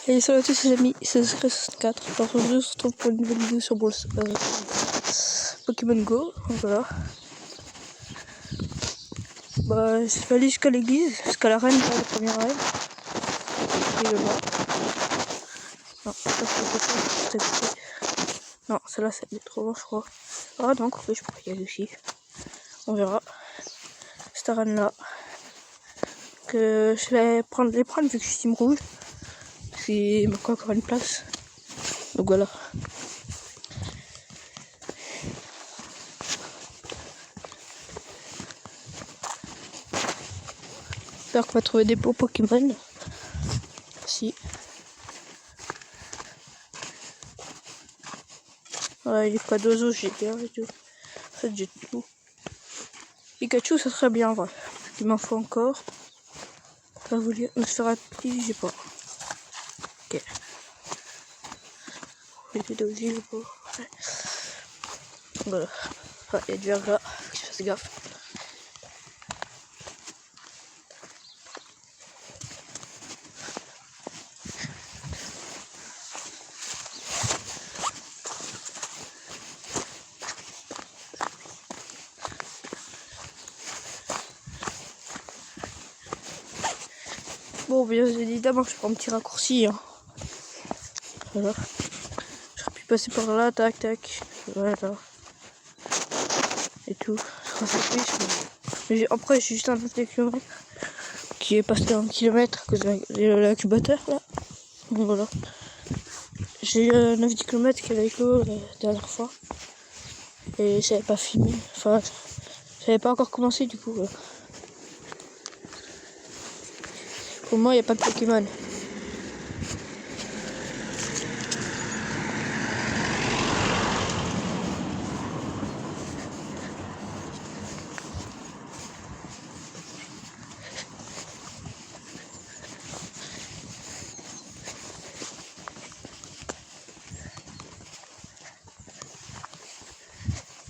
Et salut à tous les amis, c'est Chris64. Aujourd'hui, on se retrouve pour une nouvelle vidéo sur Pokémon Go. Voilà. Bah, je suis allé jusqu'à l'église, jusqu'à la reine, la première reine. Et le bas. Non, ça c'est pas. Non, celle-là, c'est trop loin, je crois. Ah, donc, oui, je pourrais y aller aussi. On verra. Cette arène-là. Que je vais les prendre vu que je suis team rouge. Il manque encore une place. Donc voilà. J'espère qu'on va trouver des beaux Pokémon. Si. Ouais, il n'y a pas d'oiseaux, j'ai bien et tout. En fait, j'ai tout. Pikachu, ça serait bien, ouais. Il m'en faut encore. Pas vous dire. Une Spheratis, j'ai pas. Ok. J'ai des j'ai pas. Ouais. Voilà. Ouais, il y a du verglas. Faut que je fasse gaffe. Bon, bien évidemment, je prends un petit raccourci. Hein. Voilà. J'aurais pu passer par là, tac, tac. Voilà. Et tout. Mais après, j'ai juste un 9 km qui est passé à 1 km à cause de l'incubateur là. Donc voilà. J'ai 9-10 km qui avait éclos la dernière fois. Et j'avais pas filmé. Enfin, j'avais pas encore commencé du coup. Pour moi, il n'y a pas de Pokémon.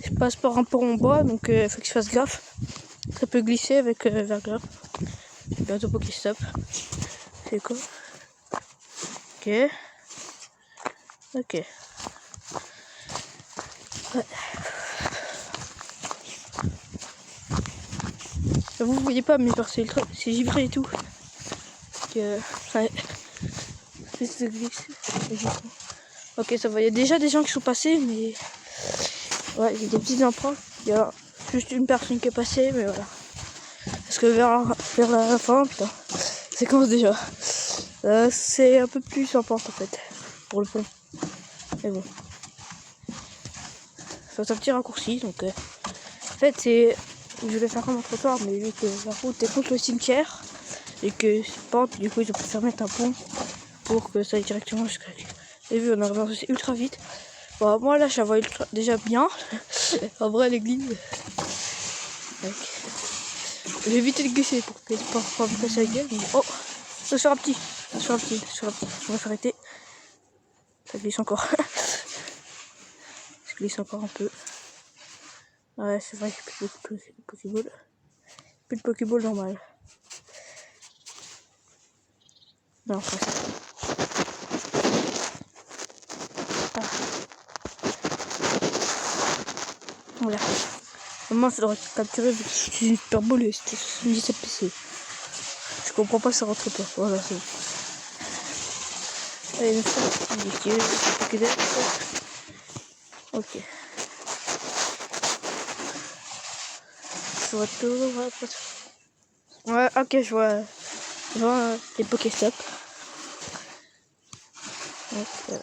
Je passe par un pont en bois, donc faut que je fasse gaffe. Ça peut glisser avec verglas. Bientôt Pokéstop. C'est quoi? Ok. Ok. Ouais. Vous voyez pas, mais c'est givré et tout. Ouais. C'est glissé. Ok, ça va. Il y a déjà des gens qui sont passés, mais ouais, il y a des petites empreintes. Il y a juste une personne qui est passée, mais voilà. Parce que vers la fin, putain, ça commence déjà. C'est un peu plus sympa en fait, pour le pont. Mais bon. C'est un petit raccourci, donc en fait c'est. Je vais faire comme un trottoir, mais vu que la route est contre le cimetière et que c'est pente, du coup je préfère mettre un pont pour que ça aille directement jusqu'à lui. Et vu on a avancé ultra vite. Bon, moi là je la vois déjà bien. En vrai l'église. J'ai évité de glisser pour pas me casser la gueule. Mais... Oh, ça sera petit. Je vais s'arrêter. Ça glisse encore. Je glisse encore un peu. Ouais, c'est vrai qu'il n'y a plus de Pokéball. Plus de Pokéball normal. Non, presque. Ah. Voilà. Moi, il faudrait capturer vu que c'est une super boule et c'était 77 PC. Je comprends pas, ça rentre pas. Voilà, c'est bon. Allez, ok. Je vois tout. Ouais, ok, je vois les Pokéstop. Donc, vous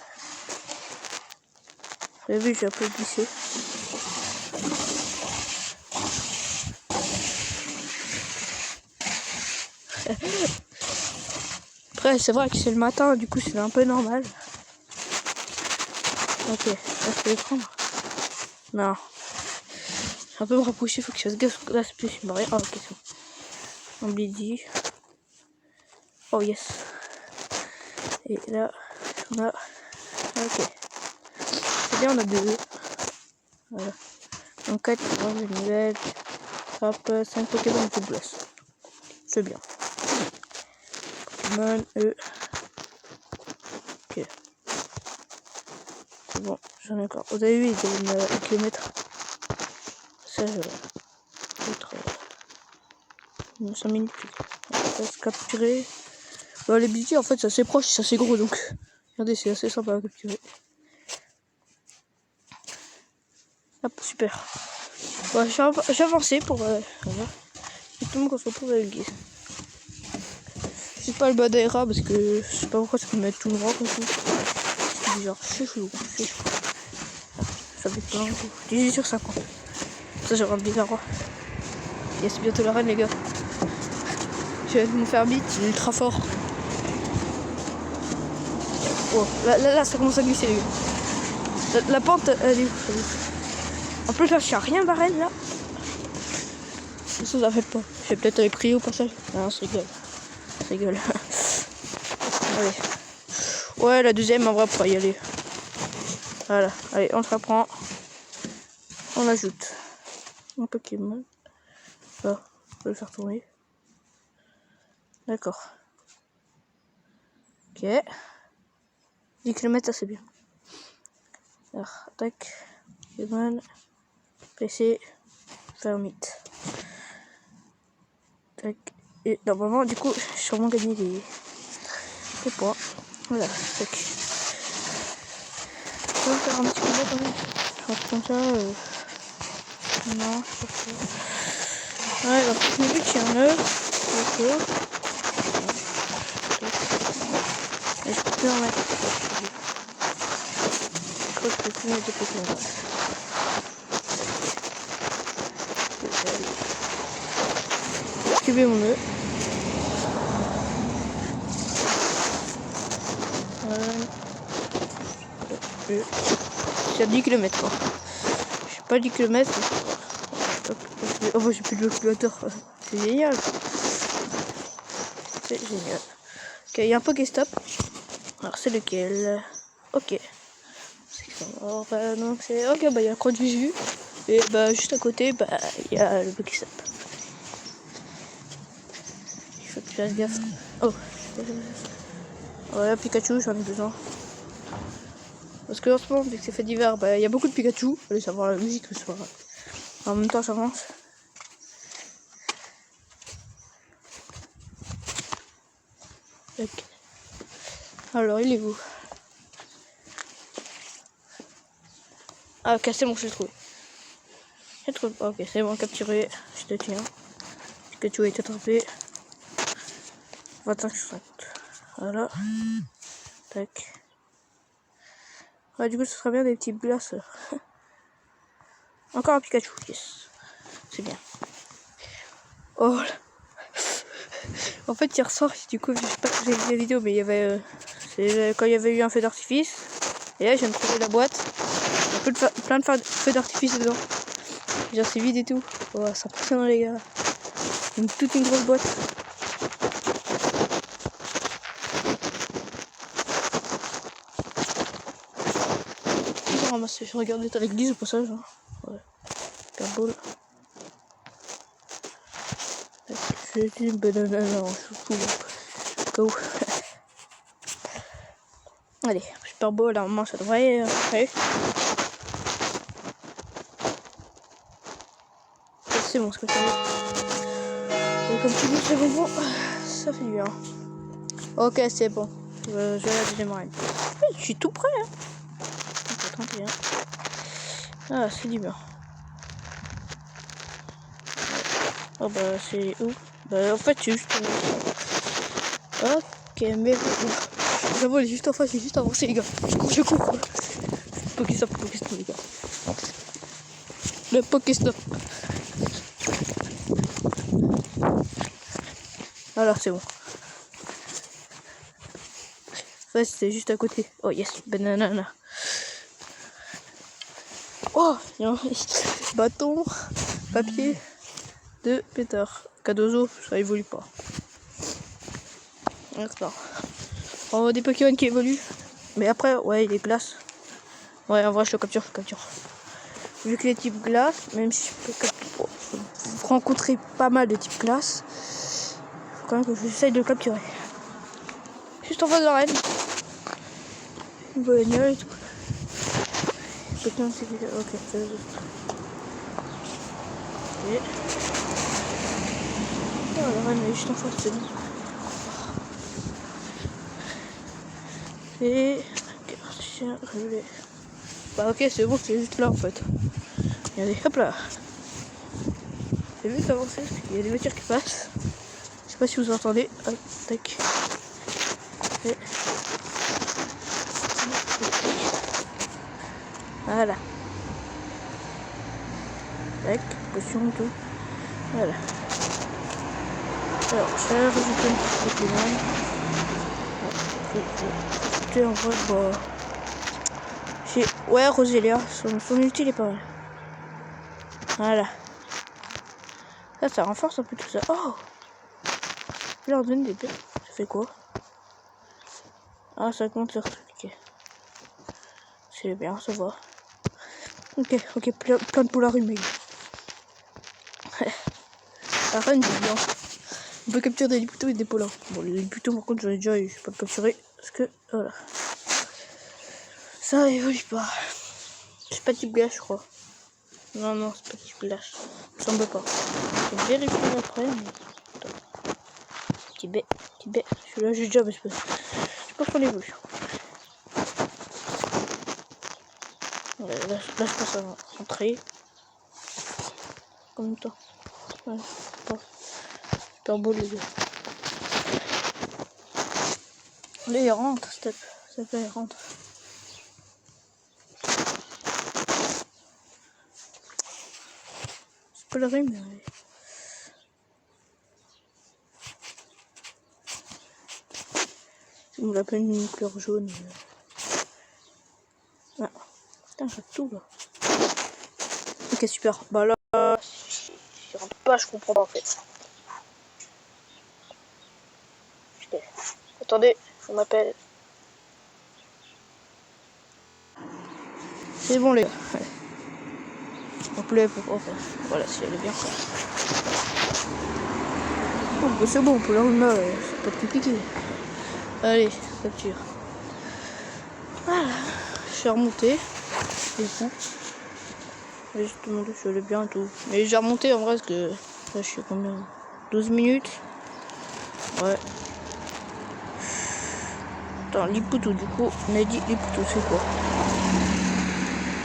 avez vu, j'ai un peu glissé. Après, c'est vrai que c'est le matin, du coup, c'est un peu normal. Ok, là, je peux les prendre. Non. Je vais un peu me rapprocher, faut que je fasse gaffe. Là, c'est plus une barrière. Ah, ok, c'est bon. On dit. Oh, yes. Et là, on a. Ok. C'est bien, on a deux. Voilà. Donc, 4, une nouvelle. Hop, 5 Pokémon de blesse. C'est bien. Pokémon E. d'accord. Vous avez vu, il donne 1 km. Ça, je vais être 5 minutes. On va se capturer. Bah, les BG, en fait, c'est assez proche, c'est assez gros, donc regardez, c'est assez sympa à capturer. Hop, super. Bon, j'ai avancé pour... voilà. Et tout le monde qu'on se retrouve avec le guise. C'est pas le bas d'aéra parce que je sais pas pourquoi ça peut mettre tout droit comme ça. C'est bizarre, c'est chelou, c'est chelou. Ça fait plein, 18 sur 50. Ça, j'ai rendu bizarre. Yes, c'est bientôt la reine, les gars. Je vais me faire vite, il est ultra fort. Oh, là, ça commence à glisser, les gars. La pente, elle est ouf. En plus, là, je suis à rien de la reine, là. Ça fait pas. Je vais peut-être aller prier au passage. Non, c'est rigole. C'est rigole. Allez. Ouais, la deuxième, en vrai, pour y aller. Voilà. Allez, on se reprend. On ajoute un Pokémon. Là, on va le faire tourner. D'accord. Ok. 10 km, ça c'est bien. Alors, tac. Pokémon. PC. Fermite. Tac. Et normalement, du coup, j'ai sûrement gagné des points. Voilà, tac. Je vais faire un petit combat quand même. Je rentre comme ça. Non, je sais pas. Ouais, alors, je me dis qu'il y en a. D'accord. Et je peux plus en mettre. Je crois que je peux plus mettre des Pokémon. Esquiver mon nœud. C'est à 10 km quoi. Je sais pas 10 km. Oh bah j'ai plus de calculateur. C'est génial. C'est génial. Ok, il y a un Pokéstop. Alors c'est lequel? Ok. Alors donc c'est. Ok, bah il y a un croix de visu. Et bah juste à côté, bah il y a le Pokéstop. Il faut que tu fasses gaffe. Oh. Voilà, Pikachu, j'en ai besoin. Parce que en ce moment, vu que c'est fait d'hiver, bah il y a beaucoup de Pikachu. Allez savoir la musique ce soir. En même temps, j'avance. Ok. Alors, il est où? Ah, ok, c'est bon, je l'ai trouvé. Ok, c'est bon, capturé. Je te tiens. Pikachu a été attrapé. 25 sur 50. Voilà. Tac. Ouais, du coup, ce serait bien des petits glaces. Encore un Pikachu, yes. C'est bien. Oh là. En fait, hier soir, du coup, je sais pas si vous avez vu la vidéo, mais il y avait. C'est quand il y avait eu un feu d'artifice. Et là, je viens de trouver la boîte. Il y a plein de feux d'artifice dedans. Genre, c'est vide et tout. Oh, c'est impressionnant, les gars. Toute une grosse boîte. Je regardais à l'église au passage. Hein. Ouais. Carbone. J'ai dit une banane, non, je suis Allez, super beau, là, ça devrait aller. C'est bon, ce que tu veux. Et comme tu dis, c'est bon, ça fait du bien. Ok, c'est bon. Je vais à la deuxième arène. Je suis tout prêt, hein. 31. Ah, c'est du bien. Oh bah, c'est où? Bah, en fait, c'est juste. Ok, mais. J'avoue, elle est juste en face, j'ai juste avancé, les gars. Je cours. Pokéstop, les gars. Le Pokéstop. Alors, c'est bon. Ça, c'était juste à côté. Oh, yes, banana. Oh, bâton, papier de pétard. Cadozo, ça évolue pas. D'accord. On voit des Pokémon qui évoluent. Mais après, ouais, il est glace. Ouais, en vrai, je le capture. Vu que les types glace, même si je peux rencontrer pas mal de types glace, faut quand même que j'essaye de le capturer. Juste en face de la reine. Une bagnole et tout. Pokémon sécurité. Ok, c'est juste. Ok. Oh, la reine est juste en face, c'est bon. Et. Ok, tiens, réglé. Bah, ok, c'est bon, c'est juste là en fait. Regardez, hop là. J'ai vite avancer parce qu'il y a des voitures qui passent. Je sais pas si vous entendez. Hop, tac. Et... Voilà. Tac, potion, tout. Voilà. Alors, je vais rajouter une petite Pokémon. Écoutez, en vrai, bah. Ouais, Roselia, son ulti est pas mal. Voilà. Ça renforce un peu tout ça. Oh! Je leur donne des bêtes. Ça fait quoi? Ah, ça compte sur truc. Ok. C'est bien, ça va. Ok, plein de Polarum, mec. La reine, c'est bien. On peut capturer des Liputo et des Polar. Bon, les Liputo, par contre, j'en ai déjà eu. Je peux pas le capturer. Parce que, voilà. Ça évolue pas. C'est pas type glace, je crois. Non, c'est pas type glace. Ça semble pas. Je vais vérifier après, mais. Tibet. Celui-là, j'ai déjà, mais je pense qu'on évolue. Ouais, là, je pense à rentrer. Comme toi. Ouais, pas super beau les gars. Allez, rentre, s'il te plaît, rentre. C'est pas le rime, mais. On l'appelle une couleur jaune. Ah, putain, j'ai tout là. Ok, super. Bah là, si je rentre pas, je comprends pas en fait. Okay. Attendez, on m'appelle. C'est bon les gars. Ouais. On plaît pour enfin, voilà, si elle est bien. Oh, bah, c'est bon, pour la rumeur, c'est pas compliqué. Allez, capture. Voilà, je suis remonté. Du coup, je te demander si elle est bien et tout. Mais j'ai remonté en vrai parce que là, je suis combien 12 minutes. Ouais. Attends, Liputo, du coup, on a dit Liputo, c'est quoi?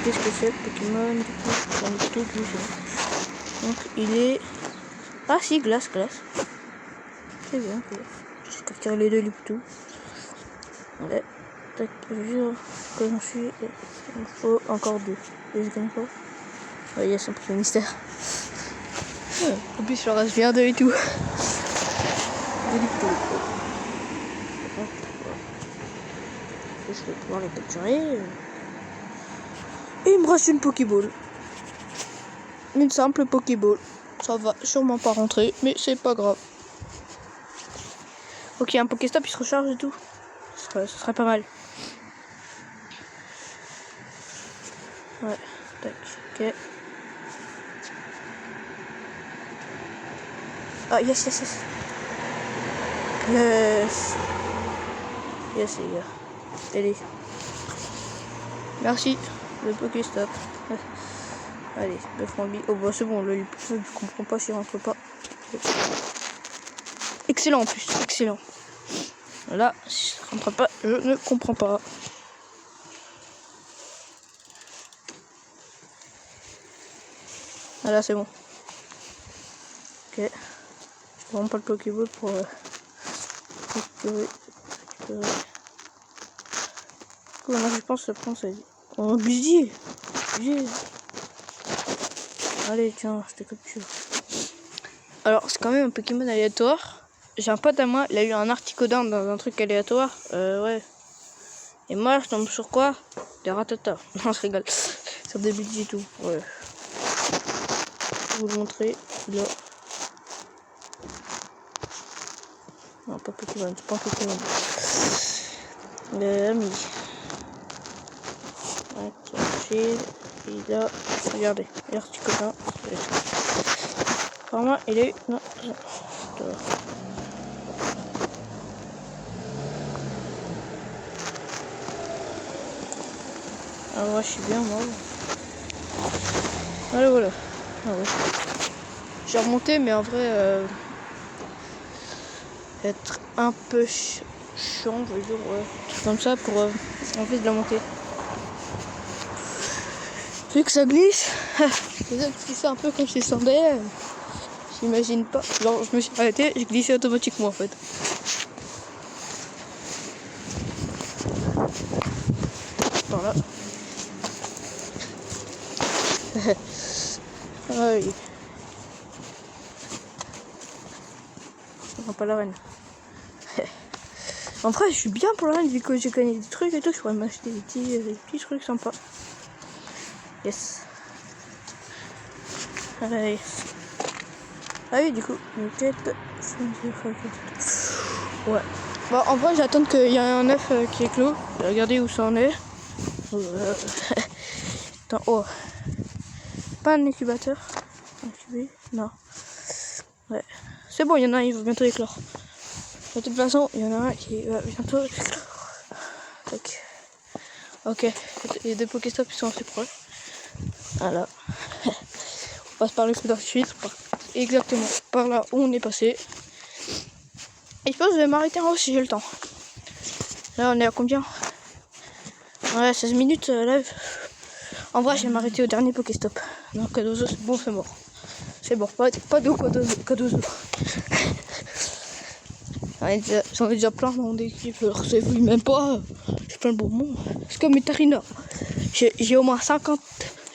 Qu'est-ce que c'est Pokémon du coup Liputo, du coup. Donc, il est. Ah, si, glace. C'est bien, quoi. Je vais capturer les deux Liputo. Ouais. Tac, comme je suis. Il faut encore deux. Les gagne pas. Ouais, yes, un peu de mystère. En plus, je reste bien deux et tout. Des Liputo. Je vais pouvoir les capturer. Et il me reste une Pokéball. Une simple Pokéball. Ça va sûrement pas rentrer, mais c'est pas grave. Ok, un Pokéstop il se recharge et tout. Ce serait pas mal. Ouais, tac, ok. Ah, yes. Yes, les gars. Allez. Merci, le Pokéstop. Allez, le Frambi. Oh, bah c'est bon, là, je comprends pas s'il rentre pas. Excellent en plus, excellent. Là, si ça rentre pas, je ne comprends pas. Ah là, c'est bon. Ok. Je prends pas le Pokéball pour récupérer. Maintenant, je pense que ça prend ça. Oh, Busy. Allez, tiens, je te capture. Alors, c'est quand même un Pokémon aléatoire. J'ai un pote à moi, il a eu un Articodin dans un truc aléatoire. Ouais. Et moi, je tombe sur quoi? Des Rattata. Non, je rigole. Sur des budgets et tout. Ouais. Je vais vous le montrer. Là. Non, pas Pokémon, c'est pas un Pokémon. Ami. Ouais, et là, regardez. Articodin. Apparemment, il est. Non. Ah ouais, je suis bien moi. Allez, voilà. Ah ouais. J'ai remonté, mais en vrai, être un peu chiant, je veux dire, ouais. Comme ça pour en fait de la montée. Vu que ça glisse, ça glissait un peu comme si ça descendait. J'imagine pas. Genre, je me suis arrêté, j'ai glissé automatiquement en fait. Voilà. Ah oui. Non, pas la reine. En vrai, je suis bien pour la reine vu que j'ai gagné des trucs et tout. Je pourrais m'acheter des petits trucs sympas. Yes. Allez. Ah oui, du coup, une quête. Ouais. Bon, en vrai, j'attends qu'il y ait un œuf qui est clos. Regardez où ça en est. Attends, oh. Pas un incubateur. Incubé. Non. Ouais. C'est bon, il y en a un, il va bientôt éclore. De toute façon, il y en a un qui va bientôt éclore. Tac. Ok. Les deux Pokéstops sont assez proches. Voilà. On passe par le feu d'artifice. Exactement. Par là où on est passé. Et je pense que je vais m'arrêter en haut si j'ai le temps. Là, on est à combien? Ouais, 16 minutes live. En vrai, je vais m'arrêter au dernier Pokéstop. Non, Cadozo, c'est bon, c'est mort. C'est bon, pas d'eau, Cadozo. J'en ai déjà plein dans mon équipe, alors c'est vous même pas. J'ai plein de bonbons. C'est comme mes Tarinor. J'ai au moins 50.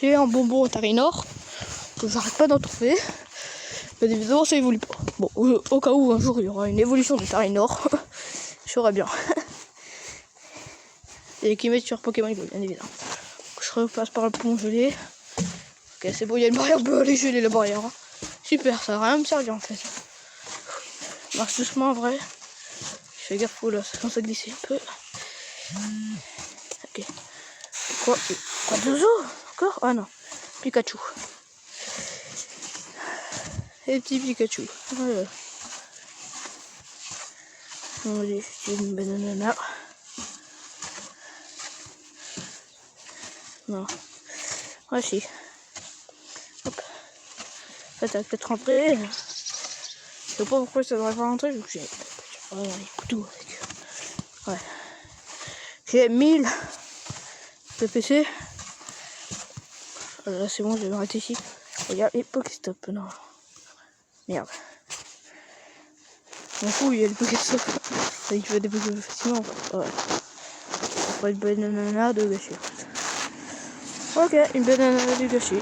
J'ai un bonbon au Tarinor. J'arrête pas d'en trouver. Mais évidemment, ça évolue pas. Bon, au cas où un jour il y aura une évolution de Tarinor, je ferai bien. Et qui met sur Pokémon Go, bien évidemment. Je repasse par le pont gelé. Ok, c'est bon, il y a une barrière, on peut aller geler la barrière. Hein. Super, ça va rien me servir en fait. Marche doucement en vrai. Je fais gaffe, là, ça commence à glisser un peu. Ok. Quoi de zoo encore? Ah non. Pikachu. Et petit Pikachu. Voilà. On va aller jeter une banana. Non. Ah si. Hop. Ça va peut-être rentrer. Je sais pas pourquoi ça devrait pas rentrer, vu que j'ai les couteaux avec. Ouais. J'ai 1000 PPC. Là c'est bon, je vais m'arrêter ici. Regarde les Pokéstop, non. Merde. M'en fous, il y a le Pokéstop. Il fait des Pokéstop facilement. Ouais. Pas une banana de gâchis. Ok, une banana de gâchis.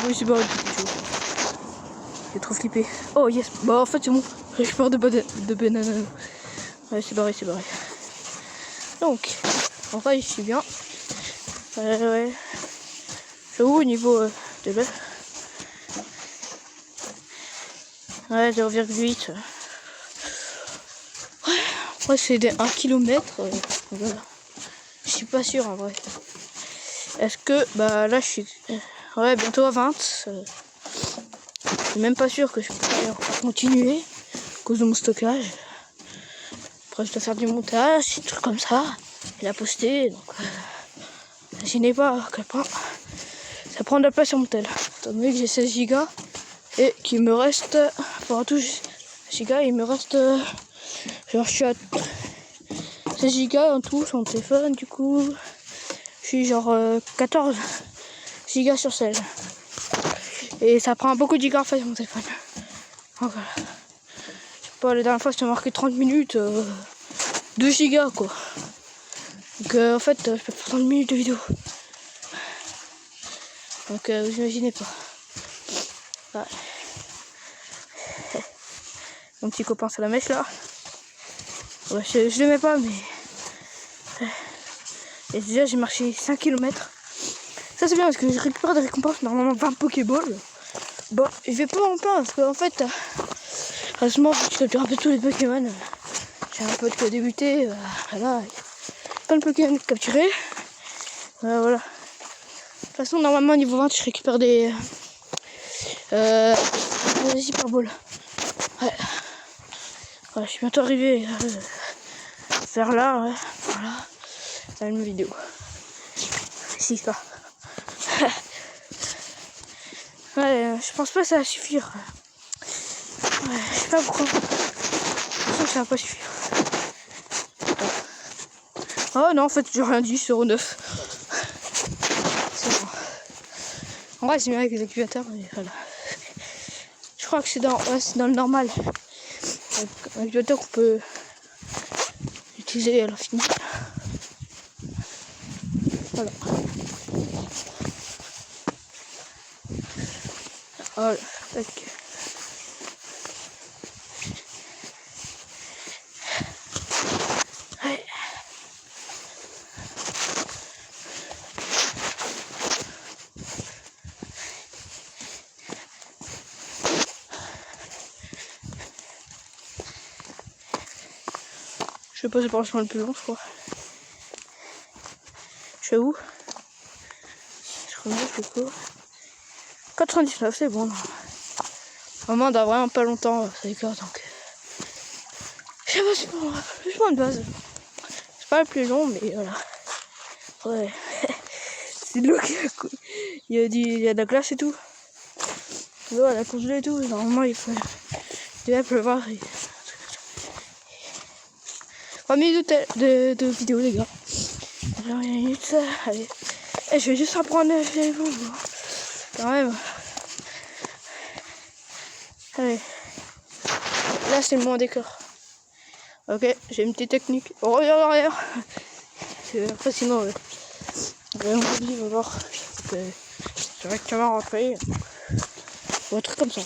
Oui, c'est barré de Pikachu. J'ai trop flippé. Oh yes, bah en fait c'est bon. J'ai peur de banana. Ouais, c'est barré, c'est barré. Donc, en vrai, je suis bien. Ouais. C'est où au niveau de l'œuf? Ouais, 0,8. Ouais, après c'est 1 km. Voilà. Je suis pas sûr en vrai. Est-ce que, bah là je suis ouais, bientôt à 20. Je suis même pas sûr que je peux continuer à cause de mon stockage. Après je dois faire du montage, des trucs comme ça. Et la poster. Donc, imaginez pas à quel point ça prend de la place sur mon tel. Étant donné que j'ai 16 Go et qu'il me reste, pour tout Go, il me reste, genre je suis à 16 Go en tout sur mon téléphone, du coup je suis genre 14 Go sur 16. Et ça prend beaucoup de gigas en fait sur mon téléphone. Donc voilà. Je sais pas, la dernière fois c'était marqué 30 minutes, 2 Go quoi. Donc en fait je peux faire 30 minutes de vidéo. Donc vous imaginez pas. Ouais. Mon petit copain sur la mèche là. Ouais, je le mets pas mais. Et déjà j'ai marché 5 km. Ça c'est bien parce que je récupère des récompenses, normalement 20 Pokéballs. Bon, je vais pas m'en plaindre parce qu'en fait, heureusement je capture un peu tous les Pokémon. J'ai un pote qui a débuté, voilà, plein de Pokémon capturés. Voilà. De toute façon, normalement, niveau 20, je récupère des Hyper Balls. Ouais. Ouais, je suis bientôt arrivé vers là, ouais. Voilà. C'est une vidéo. Ici, ça. Ouais, je pense pas que ça va suffire. Ouais, je sais pas pourquoi. Je sens que ça va pas suffire. Oh non, en fait, j'ai rien dit, 0,9. C'est bon. En vrai, c'est mieux avec les activateurs, mais voilà. Je crois que c'est dans le normal. Un activateur qu'on peut utiliser à l'infini. Voilà. Voilà. Tac. Ouais. Je vais passer par le chemin le plus long, je crois. Je suis où? Je crois que je fais quoi? 99, c'est bon. Vraiment, on a vraiment pas longtemps, ça déclare, donc. Je sais pas, c'est bon, le chemin de base. C'est pas le plus long, mais voilà. Ouais. C'est de l'eau qui a coulé. Il y a de la glace et tout. L'eau, elle a congelé et tout. Normalement, il devait pleuvoir. 3 minutes de vidéo, les gars. 3 minutes, allez. Et je vais juste apprendre avec vous. Quand même. Allez. Là, c'est le moment décor. Ok, j'ai une petite technique. On revient en arrière. C'est impressionnant. On va voir. C'est vrai que tu vas rentrer. Ou un truc comme ça.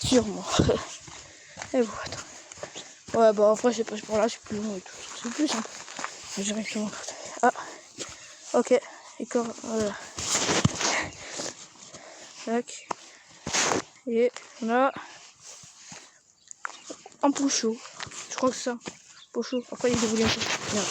Sûrement. Et bon, attends. Ouais, bah après, c'est pas pour là, c'est plus long et tout. C'est plus simple. Directement. Ah, ok. Décor, voilà. Tac. Et on a un pot chaud. Je crois que c'est ça. Pot chaud. Après, il est dévoilé un peu. Merde.